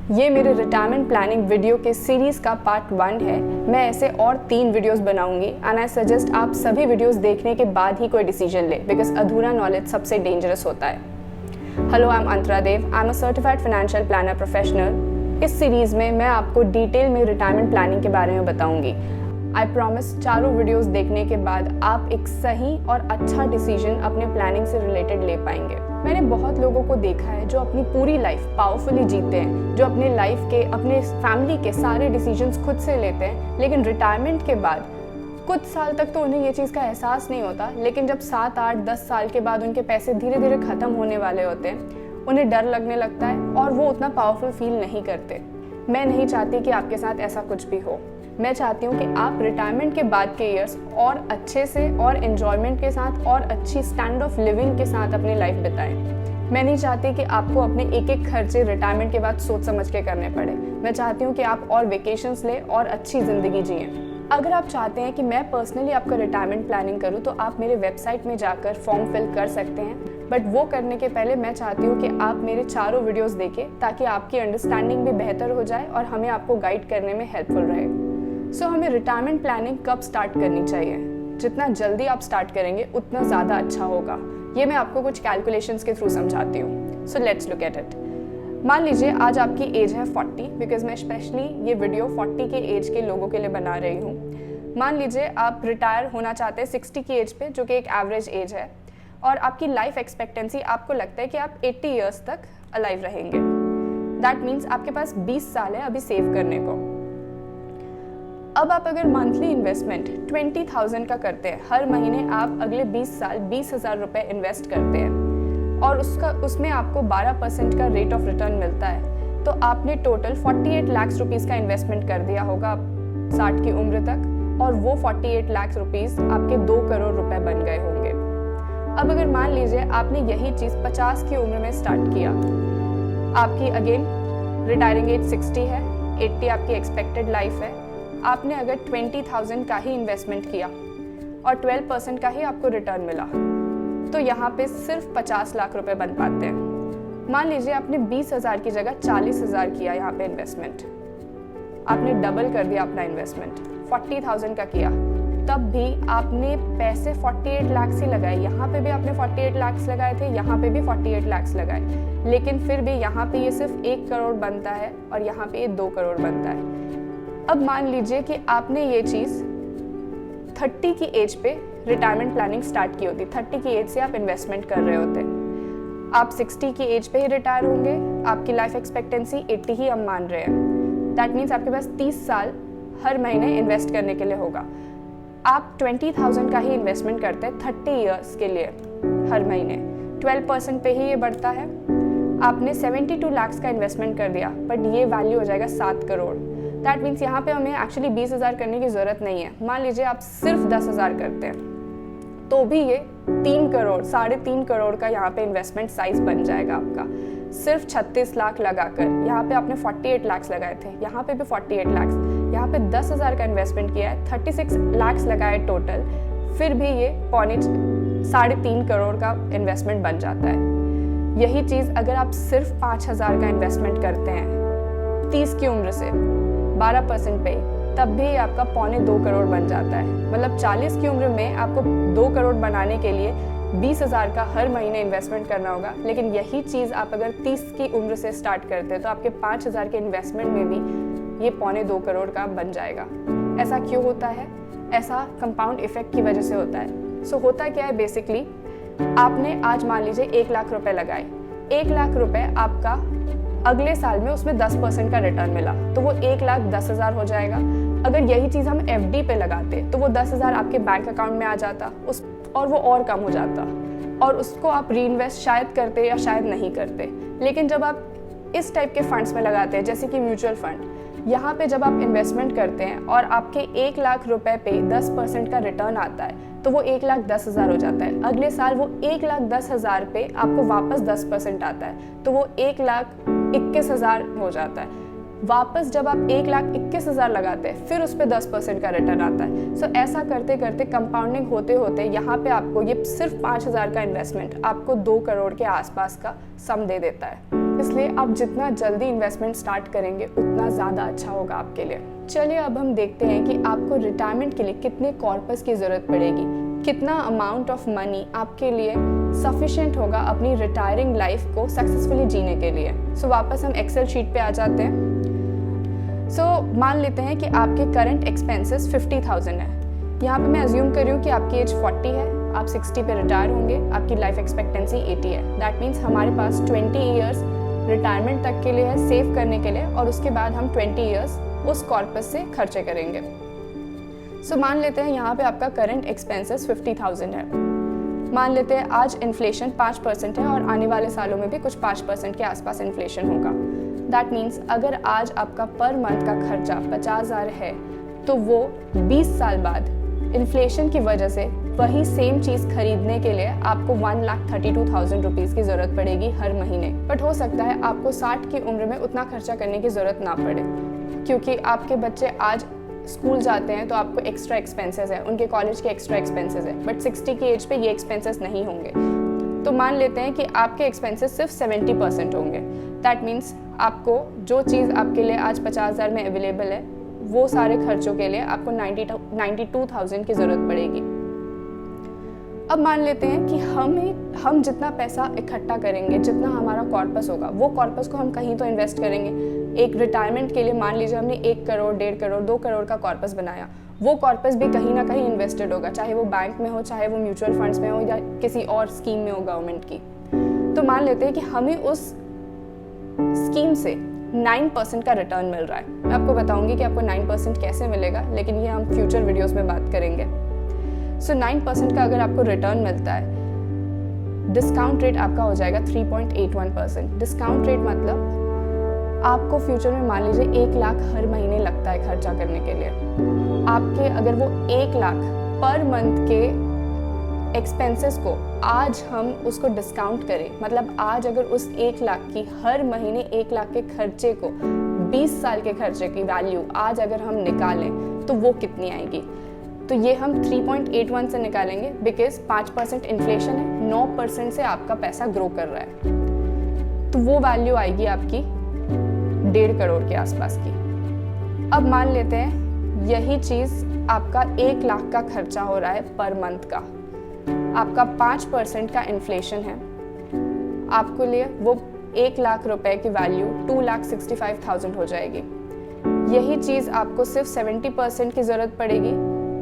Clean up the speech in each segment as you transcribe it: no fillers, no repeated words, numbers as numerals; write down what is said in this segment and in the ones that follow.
ये मेरे retirement planning video के सीरीज़ का पार्ट 1 है। मैं ऐसे और 3 वीडियोस बनाऊंगी एंड आई सजेस्ट आप सभी वीडियोस देखने के बाद ही कोई डिसीजन ले, बिकॉज अधूरा नॉलेज सबसे डेंजरस होता है। Hello, I am Antara Dev, I am a certified financial planner professional. इस सीरीज़ में मैं आपको डिटेल में रिटायरमेंट प्लानिंग के बारे में बताऊंगी। आई प्रॉमिस चारों वीडियोस देखने के बाद आप एक सही और अच्छा डिसीजन अपने प्लानिंग से रिलेटेड ले पाएंगे। मैंने बहुत लोगों को देखा है जो अपनी पूरी लाइफ पावरफुली जीते हैं, जो अपने लाइफ के, अपने फैमिली के सारे डिसीजंस खुद से लेते हैं, लेकिन रिटायरमेंट के बाद कुछ साल तक तो उन्हें ये चीज़ का एहसास नहीं होता, लेकिन जब 7, 8, 10 साल के बाद उनके पैसे धीरे धीरे ख़त्म होने वाले होते हैं, उन्हें डर लगने लगता है और वो उतना पावरफुल फील नहीं करते। मैं नहीं चाहती कि आपके साथ ऐसा कुछ भी हो। मैं चाहती हूँ कि आप रिटायरमेंट के बाद के ईयर्स और अच्छे से और एन्जॉयमेंट के साथ और अच्छी स्टैंड ऑफ लिविंग के साथ अपनी लाइफ बिताएं। मैं नहीं चाहती कि आपको अपने एक एक खर्चे रिटायरमेंट के बाद सोच समझ के करने पड़े। मैं चाहती हूँ कि आप और वेकेशंस लें और अच्छी ज़िंदगी जिएं। अगर आप चाहते हैं कि मैं पर्सनली आपका रिटायरमेंट प्लानिंग करूँ तो आप मेरे वेबसाइट में जाकर फॉर्म फिल कर सकते हैं, बट वो करने के पहले मैं चाहती हूँ कि आप मेरे चारों वीडियोस देखें ताकि आपकी अंडरस्टैंडिंग भी बेहतर हो जाए और हमें आपको गाइड करने में हेल्पफुल रहे। सो हमें रिटायरमेंट प्लानिंग कब स्टार्ट करनी चाहिए? जितना जल्दी आप स्टार्ट करेंगे उतना ज़्यादा अच्छा होगा। ये मैं आपको कुछ कैलकुलेशंस के थ्रू समझाती हूँ। So let's look at it. मान लीजिए आज आपकी एज है 40, बिकॉज मैं स्पेशली ये वीडियो 40 के एज के लोगों के लिए बना रही हूँ। मान लीजिए आप रिटायर होना चाहते हैं 60 की एज पे, जो कि एक एवरेज एज है, और आपकी लाइफ एक्सपेक्टेंसी आपको लगता है कि आप 80 ईयर्स तक अलाइव रहेंगे। दैट मीन्स आपके पास 20 साल है अभी सेव करने को। अब आप अगर मंथली इन्वेस्टमेंट 20,000 का करते हैं, हर महीने आप अगले 20 साल 20,000 रुपये इन्वेस्ट करते हैं और उसमें आपको 12% का रेट ऑफ रिटर्न मिलता है, तो आपने टोटल 48 लाख रुपीज़ का इन्वेस्टमेंट कर दिया होगा 60 की उम्र तक, और वो 48 लाख रुपीज़ आपके 2 करोड़ रुपए बन गए होंगे। अब अगर मान लीजिए आपने यही चीज़ 50 की उम्र में स्टार्ट किया, आपकी अगेन रिटायरिंग एज 60 है, 80 आपकी एक्सपेक्टेड लाइफ है, आपने अगर 20,000 का ही इन्वेस्टमेंट किया और 12% का ही आपको रिटर्न मिला, तो यहाँ पे सिर्फ 50 लाख रुपए बन पाते हैं। मान लीजिए आपने 20,000 की जगह 40,000 किया यहाँ पे इन्वेस्टमेंट, आपने डबल कर दिया अपना इन्वेस्टमेंट, 40,000 का किया, तब भी आपने पैसे 48 लाख ही लगाए। यहाँ पे भी आपने 48 लाख लगाए थे, यहाँ पे भी 48 लाख लगाए, लेकिन फिर भी यहाँ पे ये सिर्फ 1 करोड़ बनता है और यहाँ पे ये 2 करोड़ बनता है। अब मान लीजिए कि आपने ये चीज़ 30 की एज पे रिटायरमेंट प्लानिंग स्टार्ट की होती, 30 की एज से आप इन्वेस्टमेंट कर रहे होते, आप 60 की एज पे ही रिटायर होंगे, आपकी लाइफ एक्सपेक्टेंसी 80 ही हम मान रहे हैं। दैट मीन्स आपके पास 30 साल हर महीने इन्वेस्ट करने के लिए होगा। आप 20,000 का ही इन्वेस्टमेंट करते हैं 30 ईयर्स के लिए हर महीने, 12% पे ही ये बढ़ता है। आपने 72 लाख का इन्वेस्टमेंट कर दिया, बट ये वैल्यू हो जाएगा 7 करोड़। दैट मीन्स यहाँ पे हमें एक्चुअली 20,000 करने की ज़रूरत नहीं है। मान लीजिए आप सिर्फ 10,000 करते हैं, तो भी ये 3 करोड़, 3.5 करोड़ का यहाँ पे इन्वेस्टमेंट साइज बन जाएगा आपका। सिर्फ 36 लाख लगाकर, यहाँ पे आपने 48 लाख लगाए थे, यहाँ पे भी 48 लाख, यहाँ पे 10,000 का इन्वेस्टमेंट किया है, 36 लाख लगाए टोटल, फिर भी ये 3.5 करोड़ का इन्वेस्टमेंट बन जाता है। यही चीज़ अगर आप सिर्फ 5,000 का इन्वेस्टमेंट करते हैं 30 की उम्र से 12% पे, तब भी आपका 2.25 करोड़ बन जाता है। मतलब 40 की उम्र में आपको 2 करोड़ बनाने के लिए 20,000 का हर महीने इन्वेस्टमेंट करना होगा, लेकिन यही चीज़ आप अगर 30 की उम्र से स्टार्ट करते हैं तो आपके 5,000 के इन्वेस्टमेंट में भी ये 2.25 करोड़ का बन जाएगा। ऐसा क्यों होता है? ऐसा कंपाउंड इफेक्ट की वजह से होता है। सो होता क्या है बेसिकली, आपने आज मान लीजिए 1 लाख रुपए लगाए, 1 लाख रुपए आपका अगले साल में उसमें 10% का रिटर्न मिला, तो वो 1,10,000 हो जाएगा। अगर यही चीज़ हम FD पे लगाते तो वो 10,000 आपके बैंक अकाउंट में आ जाता और वो और कम हो जाता, और उसको आप री इन्वेस्ट शायद करते या शायद नहीं करते। लेकिन जब आप इस टाइप के फंड्स में लगाते हैं, जैसे कि म्यूचुअल फंड, यहाँ पे जब आप इन्वेस्टमेंट करते हैं और आपके 1 लाख रुपए पे 10% का रिटर्न आता है, तो वो 1,10,000 हो जाता है। अगले साल वो 1,10,000 पे आपको वापस 10% आता है, तो वो 1,21,000 हो जाता है। वापस जब आप 1,21,000 लगाते हैं, फिर उस पर 10% का रिटर्न आता है। सो ऐसा करते करते कंपाउंडिंग होते होते यहाँ पे आपको ये सिर्फ 5,000 का इन्वेस्टमेंट आपको 2 करोड़ के आसपास का सम दे देता है। इसलिए आप जितना जल्दी इन्वेस्टमेंट स्टार्ट करेंगे उतना ज़्यादा अच्छा होगा आपके लिए। चलिए अब हम देखते हैं कि आपको रिटायरमेंट के लिए कितने कॉर्पस की ज़रूरत पड़ेगी, कितना अमाउंट ऑफ मनी आपके लिए सफिशिएंट होगा अपनी रिटायरिंग लाइफ को सक्सेसफुली जीने के लिए। सो वापस हम एक्सेल शीट पे आ जाते हैं। सो मान लेते हैं कि आपके करंट एक्सपेंसेस 50,000 है। यहाँ पे मैं अज्यूम कर रही हूँ कि आपकी एज 40 है, आप 60 पे रिटायर होंगे, आपकी लाइफ एक्सपेक्टेंसी 80 है। दैट मीन्स हमारे पास 20 ईयर्स रिटायरमेंट तक के लिए है, सेव करने के लिए, और उसके बाद हम 20 ईयर्स उस कॉर्पस से खर्चे करेंगे। सो मान लेते हैं यहाँ पे आपका करंट एक्सपेंसेस 50,000 है। मान लेते हैं आज इन्फ्लेशन 5% है और आने वाले सालों में भी कुछ 5% के आसपास इन्फ्लेशन होगा। दैट मीन्स अगर आज आपका पर मंथ का खर्चा 50,000 है तो वो 20 साल बाद इन्फ्लेशन की वजह से वही सेम चीज़ खरीदने के लिए आपको 1,32,000 रुपीज़ की ज़रूरत पड़ेगी हर महीने। बट हो सकता है आपको 60 की उम्र में उतना खर्चा करने की ज़रूरत ना पड़े, क्योंकि आपके बच्चे आज स्कूल जाते हैं तो आपको एक्स्ट्रा एक्सपेंसेस है, उनके कॉलेज के एक्स्ट्रा एक्सपेंसेस है, बट 60 की एज पे ये एक्सपेंसेस नहीं होंगे। तो मान लेते हैं कि आपके एक्सपेंसेस सिर्फ 70% होंगे। दैट मीन्स आपको जो चीज़ आपके लिए आज 50,000 में अवेलेबल है वो सारे खर्चों के लिए आपको 92,000 की ज़रूरत पड़ेगी। अब मान लेते हैं कि हम जितना पैसा इकट्ठा करेंगे, जितना हमारा कॉर्पस होगा, वो कॉर्पस को हम कहीं तो इन्वेस्ट करेंगे। एक रिटायरमेंट के लिए मान लीजिए हमने 1 करोड़, 1.5 करोड़, 2 करोड़ का कॉर्पस बनाया, वो कॉर्पस भी कहीं ना कहीं इन्वेस्टेड होगा, चाहे वो बैंक में हो, चाहे वो म्यूचुअल फंड्स में हो, या किसी और स्कीम में हो गवर्नमेंट की। तो मान लेते हैं कि हमें उस स्कीम से 9% का रिटर्न मिल रहा है। मैं आपको बताऊंगी कि आपको 9% कैसे मिलेगा, लेकिन ये हम फ्यूचर वीडियोस में बात करेंगे। सो 9% का अगर आपको रिटर्न मिलता है, डिस्काउंट रेट आपका हो जाएगा 3.81%। डिस्काउंट रेट मतलब आपको फ्यूचर में मान लीजिए 1 लाख हर महीने लगता है खर्चा करने के लिए। आपके अगर वो 1 लाख पर मंथ के एक्सपेंसेस को आज हम उसको डिस्काउंट करें, मतलब आज अगर उस 1 लाख की हर महीने 1 लाख के खर्चे को 20 साल के खर्चे की वैल्यू आज अगर हम निकालें तो वो कितनी आएगी? तो ये हम 3.81 से निकालेंगे, बिकॉज 5% इन्फ्लेशन है, 9% से आपका पैसा ग्रो कर रहा है, तो वो वैल्यू आएगी आपकी 1.5 करोड़ के आसपास की। अब मान लेते हैं यही चीज़ आपका 1 लाख का खर्चा हो रहा है पर मंथ का, आपका 5% का इन्फ्लेशन है, आपको लिए वो 1 लाख रुपए की वैल्यू 2,65,000 हो जाएगी। यही चीज़ आपको सिर्फ 70% की ज़रूरत पड़ेगी,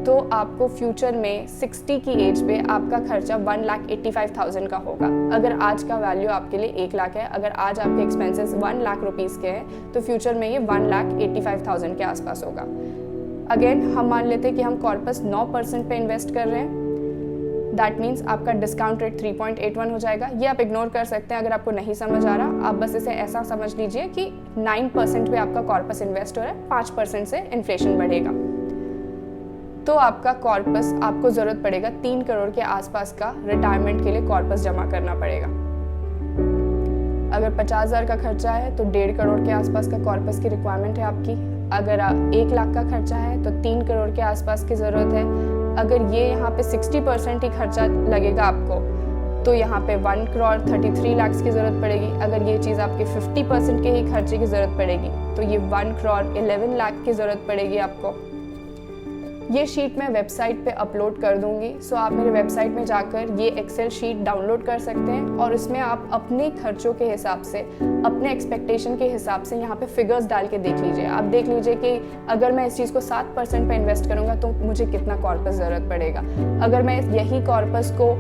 तो आपको फ्यूचर में 60 की एज पे आपका खर्चा 1,85,000 का होगा। अगर आज का वैल्यू आपके लिए 1 लाख है, अगर आज आपके एक्सपेंसेस 1 लाख रुपीज़ के हैं, तो फ्यूचर में ये 1,85,000 के आसपास होगा। अगेन हम मान लेते हैं कि हम कॉर्पस 9% पे इन्वेस्ट कर रहे हैं। दैट मीन्स आपका डिस्काउंट रेट 3.81 हो जाएगा। ये आप इग्नोर कर सकते हैं अगर आपको नहीं समझ आ रहा। आप बस इसे ऐसा समझ लीजिए कि 9% पे आपका कॉर्पस इन्वेस्ट हो रहा है, 5% से इन्फ्लेशन बढ़ेगा, तो आपका कॉर्पस, आपको ज़रूरत पड़ेगा 3 करोड़ के आसपास का रिटायरमेंट के लिए कॉर्पस जमा करना पड़ेगा। अगर 50,000 का खर्चा है तो 1.5 करोड़ के आसपास का कॉर्पस की रिक्वायरमेंट है आपकी। अगर 1 लाख का खर्चा है तो 3 करोड़ के आसपास की ज़रूरत है। अगर ये यहाँ पे 60% ही खर्चा लगेगा आपको, तो यहाँ पे 1 करोड़ 33 लाख की ज़रूरत पड़ेगी। अगर ये चीज़ आपके 50% के ही खर्चे की ज़रूरत पड़ेगी तो ये 1 करोड़ 11 लाख की ज़रूरत पड़ेगी आपको। ये शीट मैं वेबसाइट पे अपलोड कर दूंगी, सो आप मेरे वेबसाइट में जाकर ये एक्सेल शीट डाउनलोड कर सकते हैं और इसमें आप अपने खर्चों के हिसाब से, अपने एक्सपेक्टेशन के हिसाब से यहाँ पे फिगर्स डाल के देख लीजिए। आप देख लीजिए कि अगर मैं इस चीज़ को 7% पे इन्वेस्ट करूँगा तो मुझे कितना कॉर्पस ज़रूरत पड़ेगा। अगर मैं यही कॉर्पस को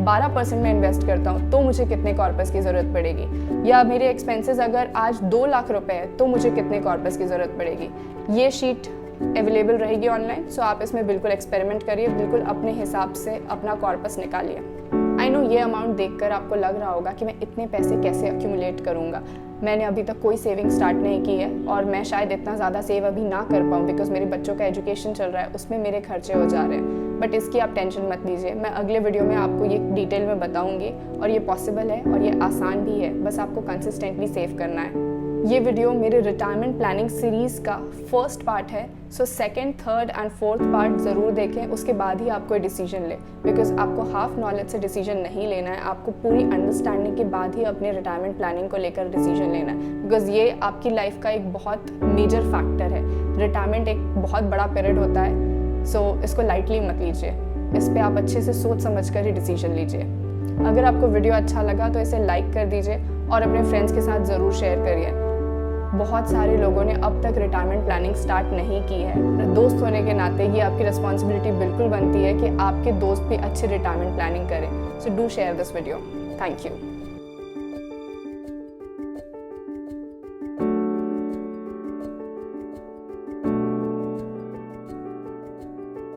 12% में इन्वेस्ट करता हूँ तो मुझे कितने कॉर्पस की ज़रूरत पड़ेगी। या मेरे एक्सपेंसेस अगर आज 2 लाख रुपए है तो मुझे कितने कॉर्पस की ज़रूरत पड़ेगी। ये शीट अवेलेबल रहेगी ऑनलाइन, सो आप इसमें बिल्कुल एक्सपेरिमेंट करिए, बिल्कुल अपने हिसाब से अपना कॉर्पस निकालिए। आई नो ये अमाउंट देखकर आपको लग रहा होगा कि मैं इतने पैसे कैसे एक्यूमुलेट करूँगा। मैंने अभी तक कोई सेविंग स्टार्ट नहीं की है और मैं शायद इतना ज़्यादा सेव अभी ना कर पाऊँ, बिकॉज मेरे बच्चों का एजुकेशन चल रहा है, उसमें मेरे खर्चे हो जा रहे हैं। बट इसकी आप टेंशन मत लीजिए, मैं अगले वीडियो में आपको ये डिटेल में बताऊँगी और ये पॉसिबल है और ये आसान भी है, बस आपको कंसिस्टेंटली सेव करना है। ये वीडियो मेरे रिटायरमेंट प्लानिंग सीरीज़ का फर्स्ट पार्ट है, so second, third and fourth part ज़रूर देखें, उसके बाद ही आप कोई डिसीजन लें, बिकॉज आपको हाफ नॉलेज से डिसीजन नहीं लेना है, आपको पूरी अंडरस्टैंडिंग के बाद ही अपने रिटायरमेंट प्लानिंग को लेकर डिसीजन लेना है, बिकॉज ये आपकी लाइफ का एक बहुत मेजर फैक्टर है। रिटायरमेंट एक बहुत बड़ा पीरियड होता है, सो इसको लाइटली मत लीजिए, इस पर आप अच्छे से सोच समझ कर ही डिसीजन लीजिए। अगर आपको वीडियो अच्छा लगा तो इसे लाइक कर दीजिए और अपने फ्रेंड्स के साथ ज़रूर शेयर करिए। बहुत सारे लोगों ने अब तक रिटायरमेंट प्लानिंग स्टार्ट नहीं की है। दोस्त होने के नाते ये आपकी रिस्पॉन्सिबिलिटी बिल्कुल बनती है कि आपके दोस्त भी अच्छी रिटायरमेंट प्लानिंग करें। So do share this video. Thank you.